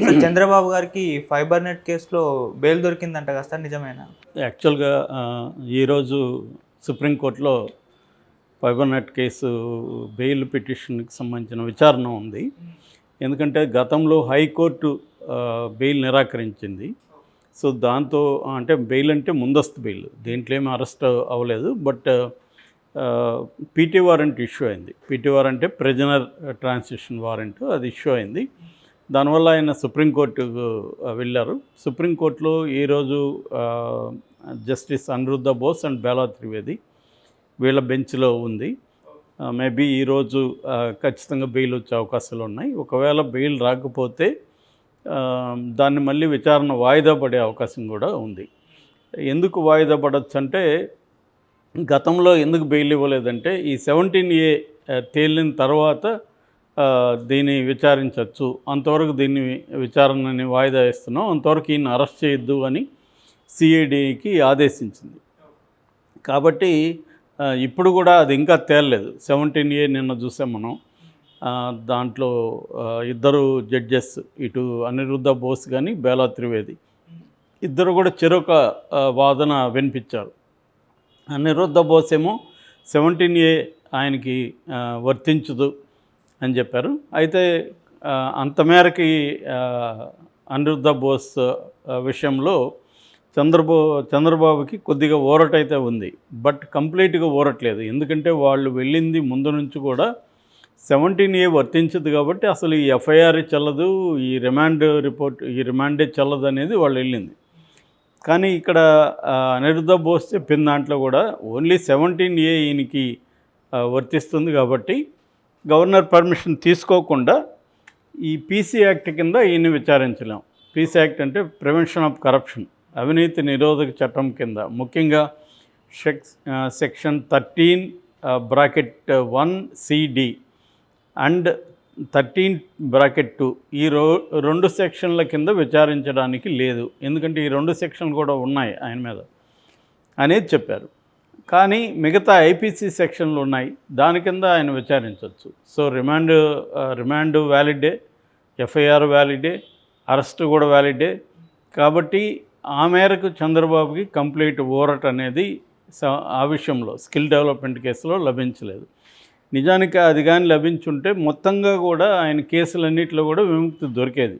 Sir Chandrababu గారికి fibre net కేసులో bail దొరికిందంట కదా సార్, నిజమేనా? యాక్చువల్గా ఈరోజు సుప్రీంకోర్టులో ఫైబర్ నెట్ కేసు బెయిల్ పిటిషన్కి సంబంధించిన విచారణ ఉంది. ఎందుకంటే గతంలో హైకోర్టు బెయిల్ నిరాకరించింది. సో దాంతో అంటే బెయిల్ అంటే ముందస్తు బెయిల్, దేంట్లో ఏమీ అరెస్ట్ అవ్వలేదు. బట్ పీటీ వారెంట్ ఇష్యూ అయింది. పీటీ వారెంట్ అంటే ప్రిజనర్ ట్రాన్సిషన్ వారెంట్, అది ఇష్యూ అయింది. దానివల్ల ఆయన సుప్రీంకోర్టుకు వెళ్ళారు. సుప్రీంకోర్టులో ఈరోజు జస్టిస్ అనిరుద్ధ బోస్ అండ్ బేలా త్రివేది వీళ్ళ బెంచ్లో ఉంది. మేబీ ఈరోజు ఖచ్చితంగా బెయిల్ వచ్చే అవకాశాలు ఉన్నాయి. ఒకవేళ బెయిల్ రాకపోతే దాన్ని మళ్ళీ విచారణ వాయిదా పడే అవకాశం కూడా ఉంది. ఎందుకు వాయిదా పడవచ్చు అంటే, గతంలో ఎందుకు బెయిల్ ఇవ్వలేదంటే, ఈ 17A తేలిన తర్వాత దీన్ని విచారించవచ్చు, అంతవరకు దీన్ని విచారణని వాయిదా ఇస్తున్నాం, అంతవరకు ఈయన అరెస్ట్ చేయొద్దు అని సిఐడికి ఆదేశించింది. కాబట్టి ఇప్పుడు కూడా అది ఇంకా తేలలేదు. 17A నిన్న చూసాం మనం. దాంట్లో ఇద్దరు జడ్జెస్, ఇటు అనిరుద్ధ బోస్ కానీ బేలా త్రివేది, ఇద్దరు కూడా చెరొక వాదన వినిపించారు. అనిరుద్ధ బోస్ ఏమో 17A ఆయనకి వర్తించదు అని చెప్పారు. అయితే అంత మేరకి అనిరుద్ధ బోస్ విషయంలో చంద్రబాబుకి కొద్దిగా ఊరటైతే ఉంది, బట్ కంప్లీట్గా ఊరట్లేదు. ఎందుకంటే వాళ్ళు వెళ్ళింది ముందు నుంచి కూడా 17A వర్తించదు కాబట్టి అసలు ఈ ఎఫ్ఐఆర్ చెల్లదు, ఈ రిమాండే చెల్లదు అనేది వాళ్ళు వెళ్ళింది. కానీ ఇక్కడ అనిరుద్ధ బోస్ చెప్పిన దాంట్లో కూడా ఓన్లీ 17A ఈయనకి వర్తిస్తుంది కాబట్టి గవర్నర్ పర్మిషన్ తీసుకోకుండా ఈ పీసీ యాక్ట్ కింద ఈయన్ని విచారించలేం. పీసీ యాక్ట్ అంటే ప్రివెన్షన్ ఆఫ్ కరప్షన్, అవినీతి నిరోధక చట్టం కింద ముఖ్యంగా సెక్షన్ 13(1)(c)(d) అండ్ 13(2) ఈ రెండు సెక్షన్ల కింద విచారించడానికి లేదు. ఎందుకంటే ఈ రెండు సెక్షన్లు కూడా ఉన్నాయి ఆయన మీద అనేది చెప్పారు. కానీ మిగతా ఐపీసీ సెక్షన్లు ఉన్నాయి, దాని కింద ఆయన విచారించవచ్చు. సో రిమాండ్ వ్యాలిడే, ఎఫ్ఐఆర్ వ్యాలిడే, అరెస్ట్ కూడా వ్యాలిడే. కాబట్టి ఆ మేరకు చంద్రబాబుకి కంప్లీట్ ఊరట్ అనేది ఆ విషయంలో స్కిల్ డెవలప్మెంట్ కేసులో లభించలేదు. నిజానికి అది కానీ లభించుంటే మొత్తంగా కూడా ఆయన కేసులన్నింటిలో కూడా విముక్తి దొరికేది.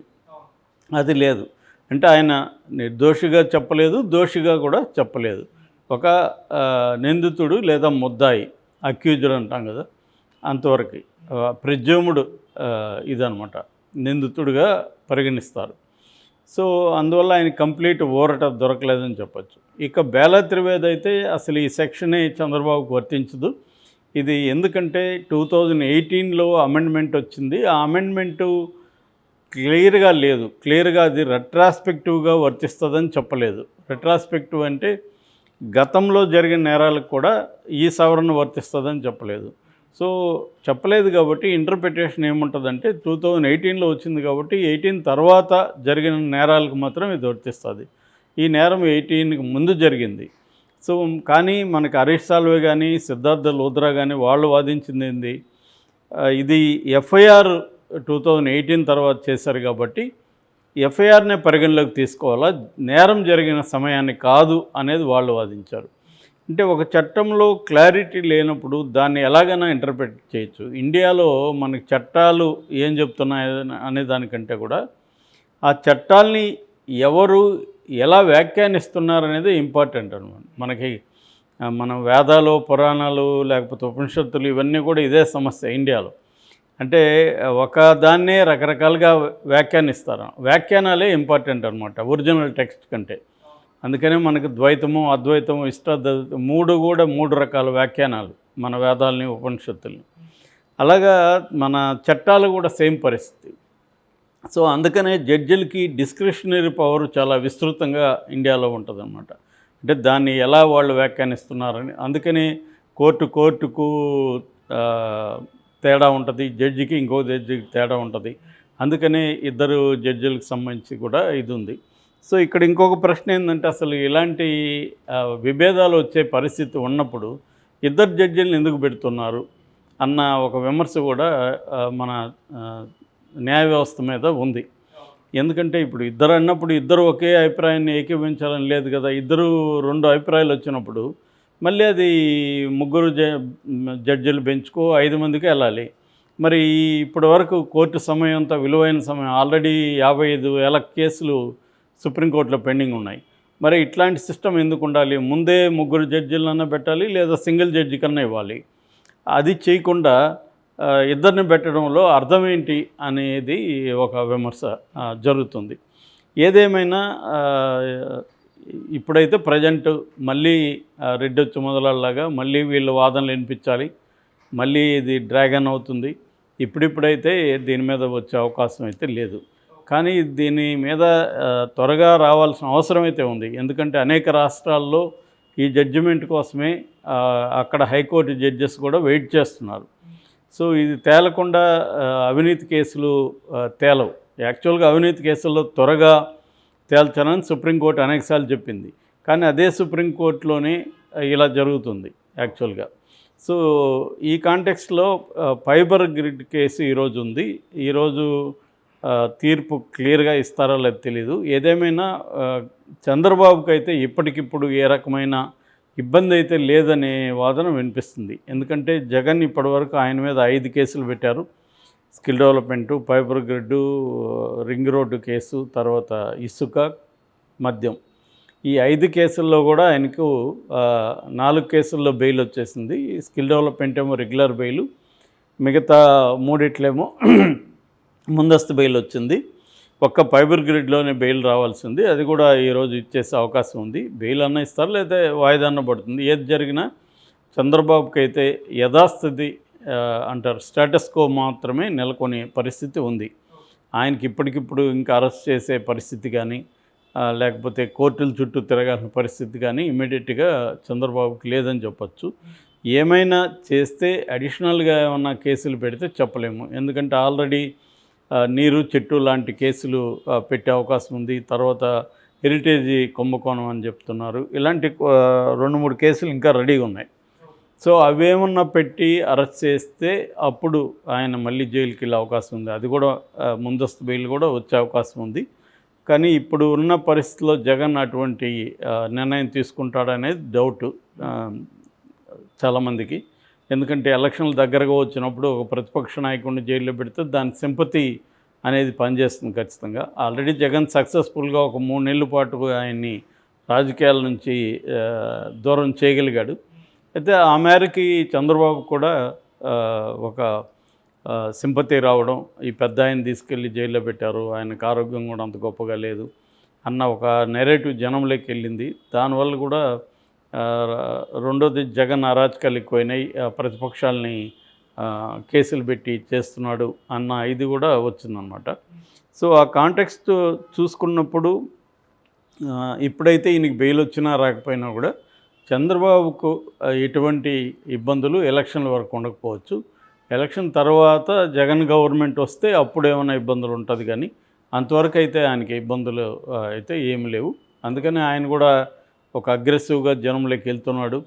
అది లేదు. అంటే ఆయన నిర్దోషిగా చెప్పలేదు, దోషిగా కూడా చెప్పలేదు. ఒక నిందితుడు లేదా ముద్దాయి, అక్యూజ్డ్ అంటాం కదా, అంతవరకు ప్రిజ్యూమ్డ్ ఇదనమాట, నిందితుడిగా పరిగణిస్తారు. సో అందువల్ల ఆయన కంప్లీట్ ఊరట దొరకలేదని చెప్పచ్చు. ఇక బేలా త్రివేది అయితే అసలు ఈ సెక్షనే చంద్రబాబుకు వర్తించదు. ఇది ఎందుకంటే 2018లో అమెండ్మెంట్ వచ్చింది. ఆ అమెండ్మెంటు క్లియర్గా లేదు, క్లియర్గా అది రెట్రాస్పెక్టివ్గా వర్తిస్తుందని చెప్పలేదు. రెట్రాస్పెక్టివ్ అంటే గతంలో జరిగిన నేరాలకు కూడా ఈ సవరణ వర్తిస్తుందని చెప్పలేదు. సో చెప్పలేదు కాబట్టి ఇంటర్ప్రిటేషన్ ఏముంటుందంటే 2018లో వచ్చింది కాబట్టి 18 తర్వాత జరిగిన నేరాలకు మాత్రం ఇది వర్తిస్తుంది. ఈ నేరం 18కి ముందు జరిగింది. సో కానీ మనకి హరీష్ సాల్వే కానీ సిద్ధార్థ లూథ్రా కానీ వాళ్ళు వాదించింది ఏంది, ఇది ఎఫ్ఐఆర్ 2018 తర్వాత చేశారు కాబట్టి ఎఫ్ఐఆర్నే పరిగణలోకి తీసుకోవాలా, నేరం జరిగిన సమయాన్ని కాదు అనేది వాళ్ళు వాదించారు. అంటే ఒక చట్టంలో క్లారిటీ లేనప్పుడు దాన్ని ఎలాగైనా ఇంటర్ప్రిట్ చేయొచ్చు. ఇండియాలో మనకి చట్టాలు ఏం చెప్తున్నాయి అనే దానికంటే కూడా ఆ చట్టాల్ని ఎవరు ఎలా వ్యాఖ్యానిస్తున్నారనేది ఇంపార్టెంట్ అనమాట. మనకి మన వేదాలు, పురాణాలు, లేకపోతే ఉపనిషత్తులు, ఇవన్నీ కూడా ఇదే సమస్య ఇండియాలో. అంటే ఒక దాన్నే రకరకాలుగా వ్యాఖ్యానిస్తారు. వ్యాఖ్యానాలే ఇంపార్టెంట్ అనమాట ఒరిజినల్ టెక్స్ట్ కంటే. అందుకనే మనకు ద్వైతము, అద్వైతము, ఇష్టాద్వైతం మూడు రకాల వ్యాఖ్యానాలు మన వేదాలని, ఉపనిషత్తుల్ని. అలాగా మన చట్టాలు కూడా సేమ్ పరిస్థితి. సో అందుకనే జడ్జిలకి డిస్క్రిషనరీ పవర్ చాలా విస్తృతంగా ఇండియాలో ఉంటుందన్నమాట. అంటే దాన్ని ఎలా వాళ్ళు వ్యాఖ్యానిస్తున్నారని. అందుకని కోర్టుకు తేడా ఉంటుంది, జడ్జికి ఇంకో జడ్జికి తేడా ఉంటుంది. అందుకనే ఇద్దరు జడ్జిలకు సంబంధించి కూడా ఇది ఉంది. సో ఇక్కడ ఇంకొక ప్రశ్న ఏంటంటే, అసలు ఇలాంటి విభేదాలు వచ్చే పరిస్థితి ఉన్నప్పుడు ఇద్దరు జడ్జిలను ఎందుకు పెడుతున్నారు అన్న ఒక విమర్శ కూడా మన న్యాయ వ్యవస్థ మీద ఉంది. ఎందుకంటే ఇప్పుడు ఇద్దరు అన్నప్పుడు ఇద్దరు ఒకే అభిప్రాయాన్ని ఏకీభవించాలని లేదు కదా. ఇద్దరు 2 అభిప్రాయాలు వచ్చినప్పుడు మళ్ళీ అది ముగ్గురు జడ్జిల బెంచ్‌కో 5 మందికి వెళ్ళాలి. మరి ఇప్పటి వరకు కోర్టు సమయం అంతా విలువైన సమయం ఆల్రెడీ 55 వేల కేసులు సుప్రీంకోర్టులో పెండింగ్ ఉన్నాయి. మరి ఇట్లాంటి సిస్టమ్ ఎందుకు ఉండాలి? ముందే ముగ్గురు జడ్జిలన్నా పెట్టాలి, లేదా సింగిల్ జడ్జి కన్నా ఇవ్వాలి. అది చేయకుండా ఇద్దరిని పెట్టడంలో అర్థం ఏంటి అనేది ఒక విమర్శ జరుగుతుంది. ఏదేమైనా ఇప్పుడైతే ప్రజెంట్ మళ్ళీ రెడ్డొచ్చు మొదలలాగా మళ్ళీ వీళ్ళు వాదనలు వినిపించాలి, మళ్ళీ ఇది డ్రాగన్ అవుతుంది. ఇప్పుడిప్పుడైతే దీని మీద వచ్చే అవకాశం అయితే లేదు. కానీ దీని మీద త్వరగా రావాల్సిన అవసరం అయితే ఉంది. ఎందుకంటే అనేక రాష్ట్రాల్లో ఈ జడ్జిమెంట్ కోసమే అక్కడ హైకోర్టు జడ్జెస్ కూడా వెయిట్ చేస్తున్నారు. సో ఇది తేలకుండా అవినీతి కేసులు తేలవు. యాక్చువల్గా అవినీతి కేసుల్లో త్వరగా తేల్చాలని సుప్రీంకోర్టు అనేకసార్లు చెప్పింది. కానీ అదే సుప్రీంకోర్టులోనే ఇలా జరుగుతుంది యాక్చువల్గా. సో ఈ కాంటెక్స్ట్లో ఫైబర్ గ్రిడ్ కేసు ఈరోజు ఉంది. ఈరోజు తీర్పు క్లియర్గా ఇస్తారో లేదో తెలీదు. ఏదేమైనా చంద్రబాబుకి అయితే ఇప్పటికిప్పుడు ఏ రకమైన ఇబ్బంది అయితే లేదనే వాదన వినిపిస్తుంది. ఎందుకంటే జగన్ ఇప్పటివరకు ఆయన మీద 5 కేసులు పెట్టారు. Skill development, fibre grid, ring road case, తర్వాత ఇసుక, మద్యం. ఈ 5 కేసుల్లో కూడా ఆయనకు 4 కేసుల్లో బెయిల్ వచ్చేసింది. స్కిల్ డెవలప్మెంట్ ఏమో రెగ్యులర్ బెయిలు, మిగతా 3 ముందస్తు బెయిల్ వచ్చింది. ఒక్క ఫైబర్ గ్రిడ్లోనే బెయిల్ రావాల్సింది. అది కూడా ఈరోజు ఇచ్చేసే అవకాశం ఉంది. బెయిల్ అన్న ఇస్తారు, లేదా వాయిదా అన్న పడుతుంది. ఏది జరిగినా చంద్రబాబుకి అయితే యథాస్థితి అంటారు, స్టేటస్ కో మాత్రమే నెలకొనే పరిస్థితి ఉంది. ఆయనకి ఇప్పటికిప్పుడు ఇంకా అరెస్ట్ చేసే పరిస్థితి కానీ, లేకపోతే కోర్టుల చుట్టూ తిరగాల్సిన పరిస్థితి కానీ ఇమ్మీడియట్గా చంద్రబాబుకి లేదని చెప్పచ్చు. ఏమైనా చేస్తే అడిషనల్గా ఏమన్నా కేసులు పెడితే చెప్పలేము. ఎందుకంటే ఆల్రెడీ నీరు చెట్టు లాంటి కేసులు పెట్టే అవకాశం ఉంది. తర్వాత హెరిటేజీ కుంభకోణం అని చెప్తున్నారు. ఇలాంటి 2-3 కేసులు ఇంకా రెడీగా ఉన్నాయి. సో అవేమన్నా పెట్టి అరెస్ట్ చేస్తే అప్పుడు ఆయన మళ్ళీ జైలుకి వెళ్ళే అవకాశం ఉంది. అది కూడా ముందస్తు బెయిల్ కూడా వచ్చే అవకాశం ఉంది. కానీ ఇప్పుడు ఉన్న పరిస్థితిలో జగన్ అటువంటి నిర్ణయం తీసుకుంటాడనేది డౌటు చాలామందికి. ఎందుకంటే ఎలక్షన్లు దగ్గరగా వచ్చినప్పుడు ఒక ప్రతిపక్ష నాయకుడిని జైల్లో పెడితే దాని సింపతి అనేది పనిచేస్తుంది ఖచ్చితంగా. ఆల్రెడీ జగన్ సక్సెస్ఫుల్గా ఒక 3 నెలల పాటు ఆయన్ని రాజకీయాల నుంచి దూరం చేయగలిగాడు. అయితే ఆ మేరకి చంద్రబాబు కూడా ఒక సింపతి రావడం, ఈ పెద్ద ఆయన తీసుకెళ్ళి జైల్లో పెట్టారు, ఆయనకు ఆరోగ్యం కూడా అంత గొప్పగా లేదు అన్న ఒక నెరేటివ్ జనంలోకి వెళ్ళింది. దానివల్ల కూడా రెండోది జగన్ అరాచకాలు ఎక్కువైనాయి, ప్రతిపక్షాలని కేసులు పెట్టి చేస్తున్నాడు అన్న ఇది కూడా వచ్చిందనమాట. సో ఆ కాంటెక్స్ట్ చూసుకున్నప్పుడు ఇప్పుడైతే ఈయనకి బెయిల్ వచ్చినా రాకపోయినా కూడా చంద్రబాబుకు ఎటువంటి ఇబ్బందులు ఎలక్షన్ల వరకు ఉండకపోవచ్చు. ఎలక్షన్ తర్వాత జగన్ గవర్నమెంట్ వస్తే అప్పుడు ఏమైనా ఇబ్బందులు ఉంటుంది, కానీ అంతవరకు అయితే ఆయనకి ఇబ్బందులు అయితే ఏమి లేవు. అందుకని ఆయన కూడా ఒక అగ్రెసివ్గా జనంలోకి వెళ్తున్నాడు.